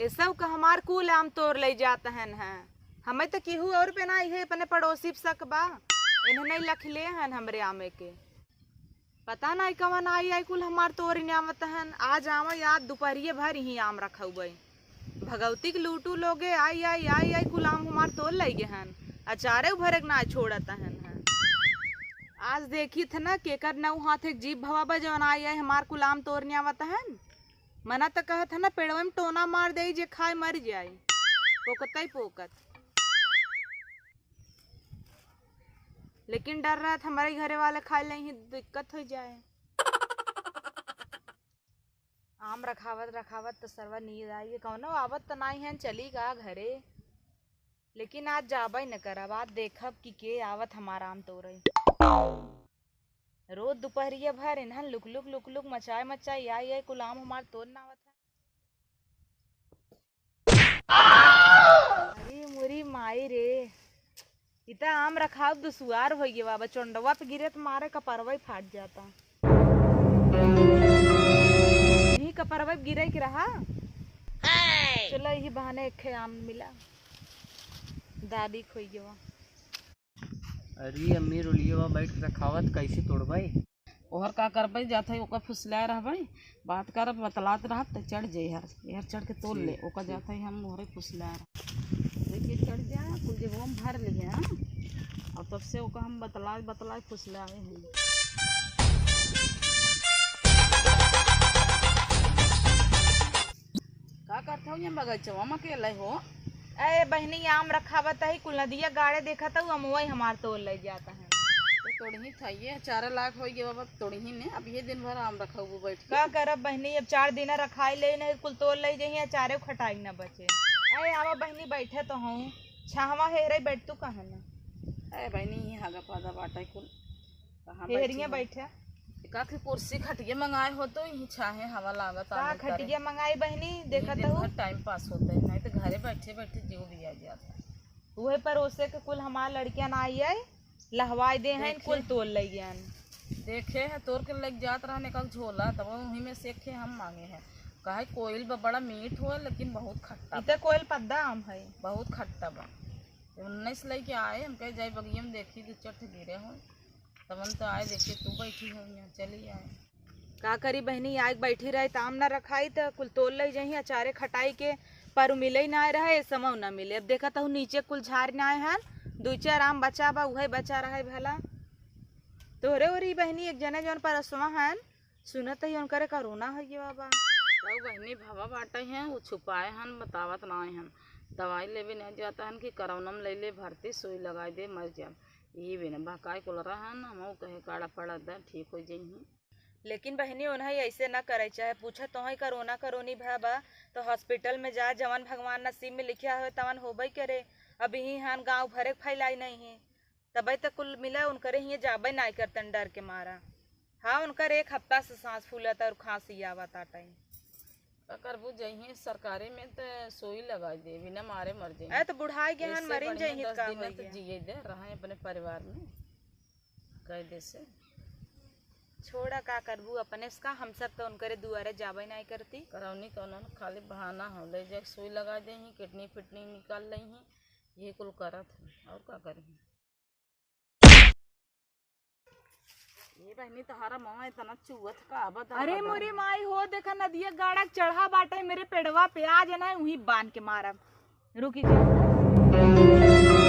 ये सब का हमार कुल आम तोड़ ले जाते हैं। हमें तो केहू और पे नहीं है, अपने पड़ोसी सक बा इन्हें नहीं लखले हैं हमरे आमे के। पता नहीं कवन आई कुल हमार तोड़ नियामत हैं। आज आवा याद दोपहरिए भर ही आम रखा हुआ भगवती के लूटू लोगे आई आई आई आई कुल आम हमार तोड़ ले गए हैं। अचारे भर ना छोड़ता है। आज देखी थे ना केकर नौ हाथ एक जीप भवा जवन आई आई हमार कुल आम तोड़ नियामत है। मना तो कहा था ना पेड़वा में टोना मार दे जे खाए मर जाए पोकत ही पोकत। लेकिन डर रहा था हमारे घरे वाले खाए नहीं दिक्कत हो जाए। आम रखावत रखावत तो सरवा नींद आई कौनो आवत तो नहीं है चली गा घरे। लेकिन आज जाबा ही न करब, आज देखब कि के आवत हमारा आम तोड़े। रोज दोपहरिया भर इन्हन लुक लुक मचाए मचाए आई आई कुल आम हमार तोड़ना आवत है। अरे मुरी माई रे इतना आम रखाव दुसुआर हो गया बाबा। चोंडवा पे गिरे तो मारे कपरवा ही फाट जाता। यही कपरवा गिरे की रहा। चलो यही बहाने एक आम मिला दादी खोई गया। अरे अम्मी रोलिए बैठ के रखावत कैसे तोड़बाई ओहर का करबई जात है ओका फुसलाए रहबई बात कर बतलात रहा तो चढ़ जाए हर चढ़ के तोड़ ले ओका जात है हम ओहरे फुसलाए देखिए चढ़ जाए कुल जब हम भर लिए और तब से ओका हम बतलाए फुसलाए हैं। का करते हो ये बगीचवा में अकेले हो? अरे बहनी आम रखावत है कुल नदिया गाड़े देखा था हम वही हमार तोड़ ले जाता है। तो तोड़ ही चाहिए 4 लाख हो गए बाबा तोड़ ही ने अब ये दिन भर आम रखा हुआ बैठ का करब बहनी अब 4 दिन रखाई ले नहीं कुल तोड़ ले जाइए चारे खटाई न बचे। अरे आवा बहनी बैठे तो हूँ छावा हेरे बैठ तू कहा ना। अरे बहनी हागा पादा बाटा कुल कहाँ हेरिया बैठे का कुर्सी खटिया मंगाए हो तो यही छाहे हवा लागत का खटिया मंगाई बहनी देखा तो टाइम पास होता है नहीं तो घरे बैठे बैठे जीव भी आ जाता है। वही परोसे के कुल हमार लड़कियां ना आई है लहवाई दे हैं कुल तोड़ ले गया देखे है तोड़ के लग जात रहा निकल झोला तब वहीं में सेखे हम मांगे हैं कहा कोयल बड़ा मीठ हो लेकिन बहुत खट्टा इतना कोयल पद्दा आम है बहुत खट्टा बा। 19 लेके आए हम कहे जाए बगिया में देखी 2 चट गिरे हो तबन तो आए देखे तू बैठी हो यहाँ चली आए का करी बहनी आग बैठी रहे ताम ना रखाई तो कुल तोड़ ले जाइए अचारे खटाई के पर मिले ना रहे समय ना मिले। अब देखा तो नीचे कुल झाड़ ना आए हैं 2-4 आम बचा बा वही बचा रहा भला तोरे ओरी बहनी एक जने जौन परसवा हैं सुनत ही उनकर कोरोना हो गया बाबा। तो बहनी भवा बाटे हैं वो छुपाए हैं बतावत ना हैं दवाई लेवे नहीं जाता है कि करौनम ले ले भरती सुई लगाई दे मर जा ये भी ना बहकाए कुल रहा है ना हम कहे काड़ा पड़ा दे ठीक हो जाइए। लेकिन बहनी उन्हें ऐसे ना करे चाहे पूछा तो ही कोरोना करोनी भा तो हॉस्पिटल में जा जवन भगवान नसीब में लिखा हो तवन होबे करे। अब ही हान गाँव भरे फैलाई नहीं है तब तक कुल मिला उनकरे ही जाबे नहीं करतन डर के मारा। हाँ उनकर 1 हफ्ता से सांस फूलता और खांसी आवता टाइम करबू जाइए सरकारी में तो सोई लगा दे बिना मारे मर जाए। अरे तो बुढ़ाई के हन मरिन जाइए का होई तो जिए दे रहे अपने परिवार में कह दे से छोड़ा का करबू अपने का हम सब तो उनकरे दुआरे जाबे नहीं करती करौनी कौन खाली बहाना हो ले जाए सुई लगा दे किडनी फिटनी निकाल ली ये कुल करत है और क्या करें। ये बहनी तुम्हारा मुँह इतना चुवत का आबद। अरे मोरी माई हो देखा नदिया गाड़ा चढ़ा बाटे मेरे पेड़वा पे आ जाना वही बांध के मारब रुकी जा।